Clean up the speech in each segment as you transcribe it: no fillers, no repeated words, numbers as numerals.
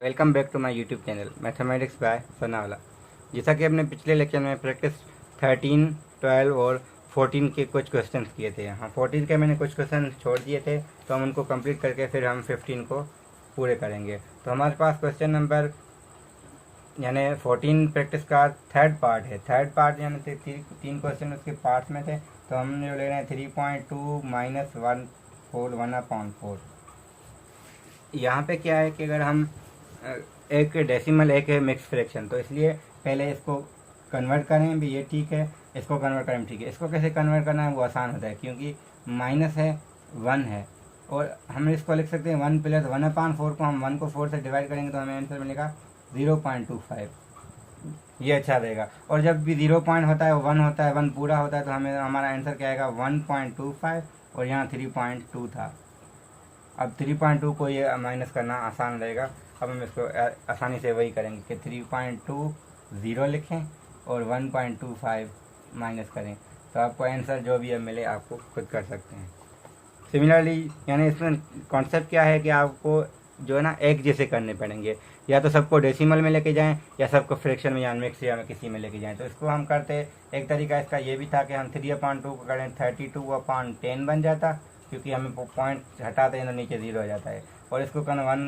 Welcome back to my YouTube channel mathematics by Sanawala. जैसा कि हमने पिछले लेक्चर में प्रैक्टिस 13, 12 और 14 के कुछ क्वेश्चंस किए थे। हाँ, 14 के मैंने कुछ क्वेश्चन छोड़ दिए थे, तो हम उनको कंप्लीट करके फिर हम 15 को पूरे करेंगे। तो हमारे पास क्वेश्चन नंबर यानी 14 प्रैक्टिस का थर्ड पार्ट है। थर्ड पार्ट यानी तीन क्वेश्चन उसके पार्ट में थे, तो हम जो ले रहे हैं 3.2 माइनस 1/4। यहाँ पे क्या है कि अगर हम एक डेसिमल एक है मिक्स फ्रैक्शन, तो इसलिए पहले इसको कन्वर्ट करें भी, ये ठीक है, इसको कन्वर्ट करें ठीक है। इसको कैसे कन्वर्ट करना है वो आसान होता है, क्योंकि माइनस है 1 है और हम इसको लिख सकते हैं 1 प्लस 1/4 को हम 1 को 4 से डिवाइड करेंगे तो हमें आंसर मिलेगा 0.25। ये अच्छा रहेगा। और जब भी 0 पॉइंट होता है 1 होता है, 1 पूरा होता है, तो हमें हमारा आंसर क्या आएगा 1.25 और यहाँ 3.2 था। अब 3.2 को ये माइनस करना आसान रहेगा। अब हम इसको आसानी से वही करेंगे कि 3.2 0 लिखें और 1.25 माइनस करें, तो आपको आंसर जो भी अब मिले आपको खुद कर सकते हैं। सिमिलरली यानी इसमें कॉन्सेप्ट क्या है कि आपको जो है ना एक जैसे करने पड़ेंगे, या तो सबको डेसिमल में लेके जाएं या सबको फ्रैक्शन में या मिक्स या किसी में लेके जाएं। तो इसको हम करते, एक तरीका इसका ये भी था कि हम 3/2 को करें 32/10 बन जाता, क्योंकि हमें पॉइंट हटाते हैं तो नीचे 0 हो जाता है। और इसको करना 1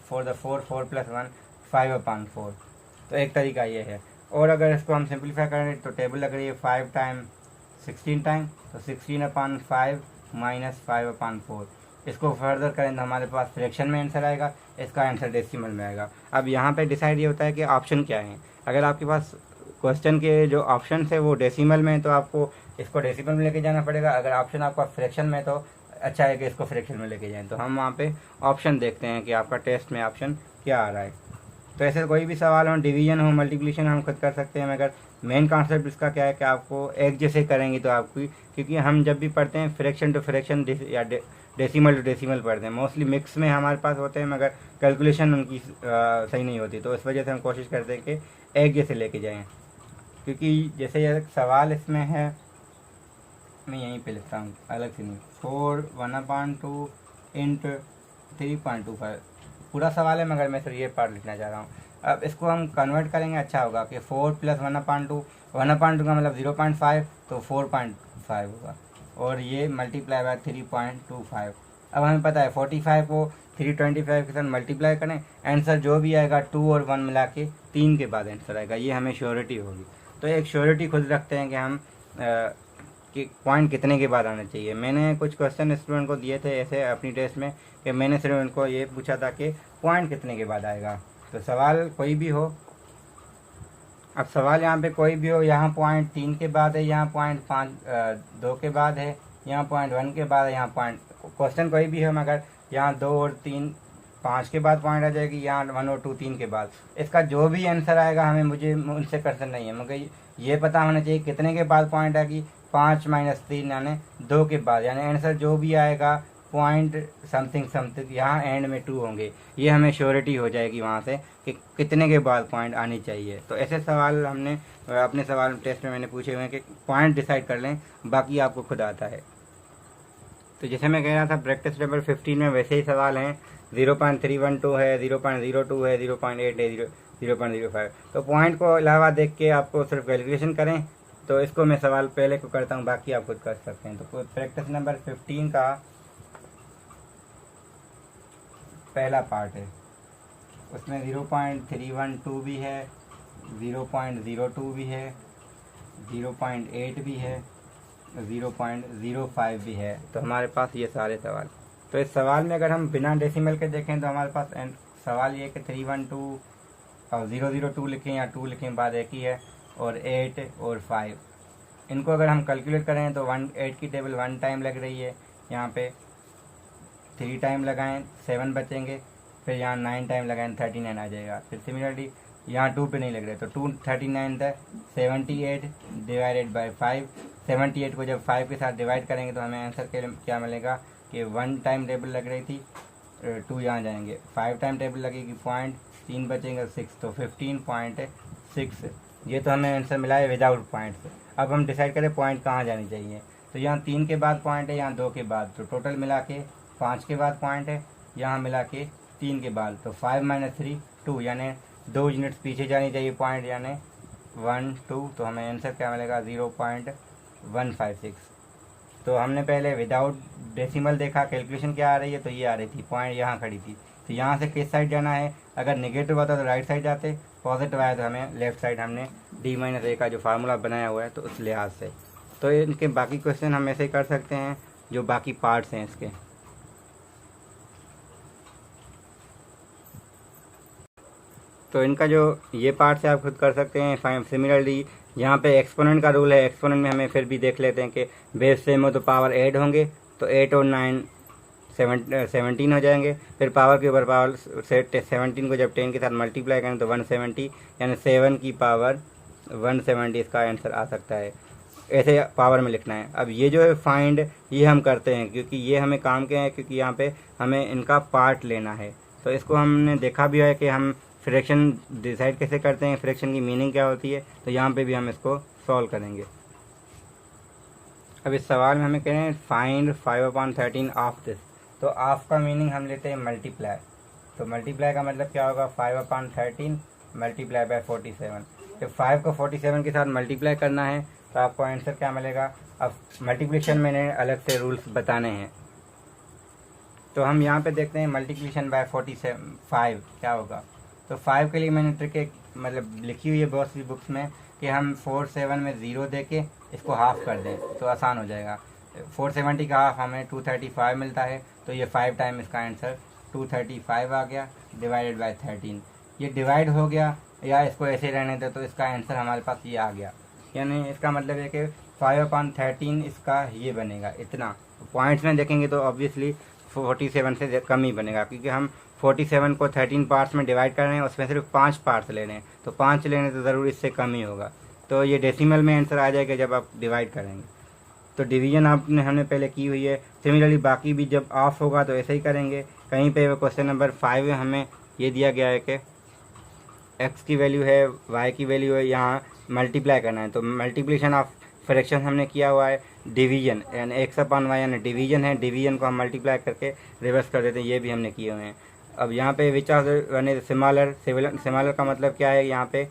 for the 4 4 + 1 5/4। तो एक तरीका ये है। और अगर इसको हम सिंप्लीफाई करें तो टेबल लग रही है 5 टाइम 16 टाइम, तो 16/5 माइनस 5/4। इसको फर्दर करें तो हमारे पास फ्रैक्शन में आंसर आएगा, इसका आंसर डेसिमल में आएगा। अब यहाँ पे डिसाइड ये होता है कि ऑप्शन क्या है। अगर आपके पास क्वेश्चन के जो ऑप्शन है वो डेसिमल में है तो आपको इसको डेसिमल में लेके जाना पड़ेगा। अगर ऑप्शन आपका फ्रैक्शन में तो अच्छा है कि इसको फ्रैक्शन में लेके जाएं। तो हम वहाँ पे ऑप्शन देखते हैं कि आपका टेस्ट में ऑप्शन क्या आ रहा है। तो ऐसे कोई भी सवाल हो, डिवीजन हो, मल्टीप्लिकेशन, हम खुद कर सकते हैं। मगर मेन कॉन्सेप्ट इसका क्या है कि आपको एक जैसे करेंगे तो आपकी, क्योंकि हम जब भी पढ़ते हैं फ्रैक्शन टू फ्रैक्शन या डेसिमल टू डेसिमल पढ़ते हैं, मोस्टली मिक्स में हमारे पास होते हैं, मगर कैलकुलेशन उनकी सही नहीं होती। तो इस वजह से हम कोशिश करते हैं कि एक जैसे लेके जाएँ। क्योंकि जैसे ये सवाल इसमें है, मैं यहीं पे लिखता हूँ अलग से नहीं, 4 1/2 इंटू 3.25 पूरा सवाल है, मगर मैं सिर्फ ये पार्ट लिखना चाह रहा हूँ। अब इसको हम कन्वर्ट करेंगे, अच्छा होगा कि 4 + 1/2, 1/2 का मतलब 0.5, तो 4.5 होगा, और ये मल्टीप्लाई बाय 3.25। अब हमें पता है 45 को 325 के साथ मल्टीप्लाई करें, आंसर जो भी आएगा 2 और 1 मिला के 3 के बाद आंसर आएगा, ये हमें श्योरिटी होगी। तो एक श्योरिटी खुद रखते हैं कि हम कि पॉइंट कितने के बाद आना चाहिए। मैंने कुछ क्वेश्चन स्टूडेंट को दिए थे ऐसे अपनी टेस्ट में, कि मैंने सिर्फ उनको ये पूछा था कि पॉइंट कितने के बाद आएगा। तो सवाल कोई भी हो, अब सवाल यहाँ पे कोई भी हो, यहाँ पॉइंट 3 के बाद है, यहाँ पॉइंट 2 के बाद है, यहाँ पॉइंट 1 के बाद है, यहाँ पॉइंट, क्वेश्चन कोई भी है, मगर यहाँ 2 और 3 5 के बाद पॉइंट आ जाएगी, यहाँ 1 और 2 3 के बाद। इसका जो भी आंसर आएगा हमें, मुझे उनसे कंसर्न नहीं है, मगर ये पता होना चाहिए कितने के बाद पॉइंट आएगी। 5 - 3 यानी 2 के बाद, यानी आंसर जो भी आएगा पॉइंट समथिंग समथिंग, यहाँ एंड में 2 होंगे, ये हमें श्योरिटी हो जाएगी वहाँ से कि कितने के बाद पॉइंट आनी चाहिए। तो ऐसे सवाल हमने अपने सवाल टेस्ट में मैंने पूछे हुए हैं कि पॉइंट डिसाइड कर लें, बाकी आपको खुद आता है। तो जैसे मैं कह रहा था प्रैक्टिस नंबर 15 में वैसे ही सवाल हैं, 0.312 है, 0.02 है, 0.8 है, 0.05। तो पॉइंट को अलावा देख के आपको सिर्फ कैलकुलेशन करें। तो इसको मैं सवाल पहले को करता हूँ, बाकी आप खुद कर सकते हैं। तो प्रैक्टिस नंबर 15 का पहला पार्ट है, उसमें 0.312 भी है, 0.02 भी है, 0.8 भी है, 0.05 भी है। तो हमारे पास ये सारे सवाल। तो इस सवाल में अगर हम बिना डेसिमल के देखें तो हमारे पास सवाल ये कि 312 और 002 लिखें या 2 लिखें, बाद एक ही है, और 8 और 5। इनको अगर हम कैलकुलेट करें तो 8 की टेबल 1 टाइम लग रही है, यहाँ पे 3 टाइम लगाएं 7 बचेंगे, फिर यहाँ 9 टाइम लगाएं 39 आ जाएगा। फिर सिमिलरली यहाँ 2 पे नहीं लग रहे, तो 2 39 था, 78 डिवाइडेड बाई 5। 78 को जब 5 के साथ डिवाइड करेंगे तो हमें आंसर के क्या मिलेगा कि 1 टाइम टेबल लग रही थी, 2 यहाँ जाएंगे, 5 टाइम टेबल लगेगी पॉइंट, 3 बचेंगे 6, तो 15.6। ये तो हमें आंसर मिला है विदाउट पॉइंट से। अब हम डिसाइड करें पॉइंट कहाँ जानी चाहिए। तो यहाँ 3 के बाद पॉइंट है, यहाँ 2 के बाद, तो टोटल मिला के 5 के बाद पॉइंट है, यहाँ मिला के 3 के बाद, तो 5 - 3 2 यानी 2 यूनिट्स पीछे जानी चाहिए पॉइंट यानी 1 2, तो हमें आंसर क्या मिलेगा 0.156। तो हमने पहले विदाउट डेसिमल देखा, कैलकुलेशन क्या आ रही है, तो ये आ रही थी, पॉइंट यहाँ खड़ी थी। तो यहाँ से किस साइड जाना है, अगर नेगेटिव होता तो राइट साइड जाते, पॉजिटिव आया तो हमें लेफ्ट साइड, हमने D-A का जो फार्मूला बनाया हुआ है तो उस लिहाज से। तो इनके बाकी क्वेश्चन हम ऐसे ही कर सकते हैं, जो बाकी पार्ट्स हैं इसके। तो इनका जो ये पार्ट्स है आप खुद कर सकते हैं। सिमिलरली यहाँ पे एक्सपोनेंट का रूल है, एक्सपोनेंट में हमें फिर भी देख लेते हैं कि बेस सेम हो तो पावर ऐड होंगे, तो 8 और 9 17 हो जाएंगे। फिर पावर के ऊपर पावर 17 को जब 10 के साथ मल्टीप्लाई करें तो 170 यानी 7 की पावर 170 इसका आंसर आ सकता है। ऐसे पावर में लिखना है। अब ये जो है फाइंड, ये हम करते हैं क्योंकि ये हमें काम के हैं, क्योंकि यहाँ पे हमें इनका पार्ट लेना है। तो इसको हमने देखा भी है कि हम फ्रैक्शन डिसाइड कैसे करते हैं, फ्रैक्शन की मीनिंग क्या होती है, तो यहाँ पे भी हम इसको सॉल्व करेंगे। अब इस सवाल में हमें कह रहे हैं फाइंड 5/13 ऑफ दिस। तो ऑफ का मीनिंग हम लेते हैं मल्टीप्लाई। तो मल्टीप्लाई का मतलब क्या होगा, 5/13 मल्टीप्लाई बाय 47। जब 5 को 47 के साथ मल्टीप्लाई करना है तो आपको आंसर क्या मिलेगा। अब मल्टीप्लिकेशन मैंने अलग से रूल्स बताने हैं। तो हम यहाँ पे देखते हैं मल्टीप्लिकेशन बाय 5 क्या होगा। तो 5 के लिए मैंने ट्रिक एक मतलब लिखी हुई है बहुत सी बुक्स में कि हम 47 में 0 दे के इसको हाफ कर दें तो आसान हो जाएगा। 470 का हाफ हमें 235 मिलता है, तो ये 5 टाइम इसका आंसर 235 आ गया डिवाइडेड बाय 13। ये डिवाइड हो गया, या इसको ऐसे रहने दे तो इसका आंसर हमारे पास ये आ गया। यानी इसका मतलब है कि 5/13 इसका ये बनेगा इतना। पॉइंट्स में देखेंगे तो ऑब्वियसली 47 से कम ही बनेगा, क्योंकि हम 47 को 13 पार्ट्स में डिवाइड कर रहे हैं, उसमें सिर्फ 5 पार्ट्स ले रहे हैं, तो 5 लेने तो ज़रूर इससे कम ही होगा। तो ये डेसिमल में आंसर आ जाएगा जब आप डिवाइड करेंगे। तो डिवीजन हमने पहले की हुई है। सिमिलरली बाकी भी जब ऑफ होगा तो ऐसे ही करेंगे। कहीं पे क्वेश्चन नंबर 5 में हमें ये दिया गया है कि x की वैल्यू है, y की वैल्यू है, यहाँ मल्टीप्लाई करना है। तो मल्टीप्लिकेशन ऑफ फ्रैक्शन हमने किया हुआ है। डिवीजन यानी x/y यानी डिवीजन है, डिवीजन को हम मल्टीप्लाई करके रिवर्स कर देते हैं, ये भी हमने किए हुए हैं। अब यहाँ पे विच ऑफ यानी सिमिलर का मतलब क्या है, यहाँ पे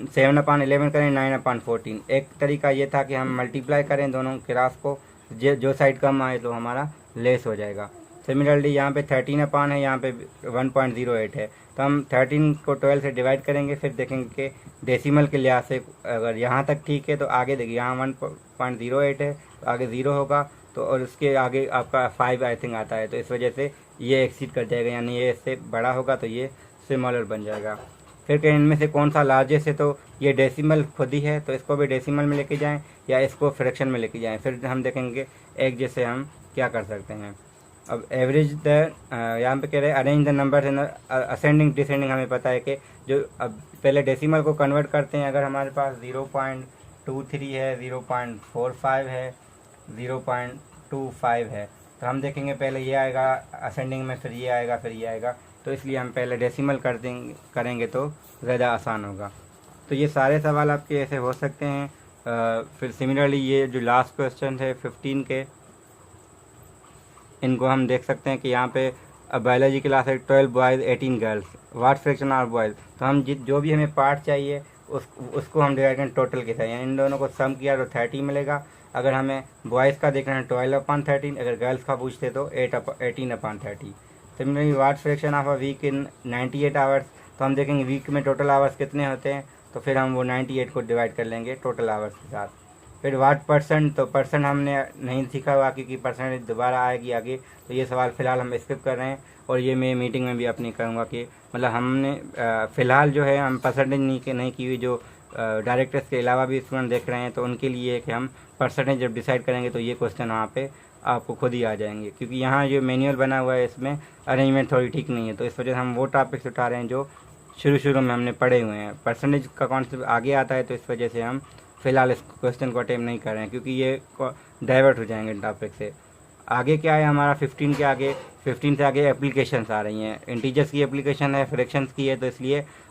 7/11 करें 9/14। एक तरीका ये था कि हम मल्टीप्लाई करें दोनों क्रास को, जो साइड कम आए तो हमारा लेस हो जाएगा। सिमिलरली यहाँ पे 13 है, यहाँ पे 1.08 है, तो हम 13 को 12 से डिवाइड करेंगे, फिर देखेंगे कि डेसिमल के लिहाज से अगर यहाँ तक ठीक है तो आगे देखिए यहाँ 1.08 है तो आगे 0 होगा, तो और उसके आगे आपका 5 आई थिंक आता है, तो इस वजह से ये एक्सीड कर जाएगा, यानी ये इससे बड़ा होगा तो ये सिमिलर बन जाएगा। फिर कहीं इनमें से कौन सा लार्जेस्ट है, तो ये डेसिमल खुद ही है, तो इसको भी डेसिमल में लेके जाएं या इसको फ्रैक्शन में लेके जाएं, फिर हम देखेंगे एक जैसे हम क्या कर सकते हैं। अब एवरेज यहाँ पे कह रहे हैं arrange the number in ascending descending. हमें पता है कि जो अब पहले डेसिमल को कन्वर्ट करते हैं, अगर हमारे पास 0.23 है, 0.45 है, 0.25 है, तो हम देखेंगे पहले ये आएगा असेंडिंग में, फिर ये आएगा, फिर ये आएगा, तो इसलिए हम पहले डेसिमल करेंगे तो ज़्यादा आसान होगा। तो ये सारे सवाल आपके ऐसे हो सकते हैं। फिर सिमिलरली ये जो लास्ट क्वेश्चन है 15 के, इनको हम देख सकते हैं कि यहाँ पे बायोलॉजी क्लास है 12 boys 18 girls, what fraction are boys. तो हम जो भी हमें पार्ट चाहिए उसको हम डिवाइड करें टोटल के साथ, यानी इन दोनों को सम किया तो 30 मिलेगा। अगर हमें बॉयज़ का देखना है 12/13, अगर गर्ल्स का पूछते तो 18/30। Similarly what fraction of a week in 98 hours, तो हम देखेंगे वीक में टोटल आवर्स कितने होते हैं, तो फिर हम वो 98 को डिवाइड कर लेंगे टोटल आवर्स के साथ। फिर व्हाट परसेंट, तो परसेंट हमने नहीं सीखा हुआ क्योंकि परसेंटेज दोबारा आएगी आगे, तो ये सवाल फ़िलहाल हम स्किप कर रहे हैं, और ये मैं मीटिंग में भी अपनी करूँगा कि मतलब हमने फ़िलहाल जो है हम परसेंटेज नहीं की हुई, जो डायरेक्टर्स के अलावा भी स्टूडेंट देख रहे हैं तो उनके लिए कि हम परसेंटेज जब डिसाइड करेंगे तो ये क्वेश्चन वहाँ पे आपको खुद ही आ जाएंगे, क्योंकि यहाँ जो मैनुअल बना हुआ है इसमें अरेंजमेंट थोड़ी ठीक नहीं है, तो इस वजह से हम वो टॉपिक्स उठा रहे हैं जो शुरू में हमने पढ़े हुए हैं। परसेंटेज का कॉन्सेप्ट आगे आता है, तो इस वजह से हम फ़िलहाल इस क्वेश्चन को अटेम्प्ट नहीं कर रहे हैं, क्योंकि ये डाइवर्ट हो जाएंगे टॉपिक से। आगे क्या है हमारा 15 के आगे, 15 से आगे एप्लीकेशंस आ रही हैं, इंटीजर्स की एप्लीकेशन है, फ्रैक्शंस की है, तो इसलिए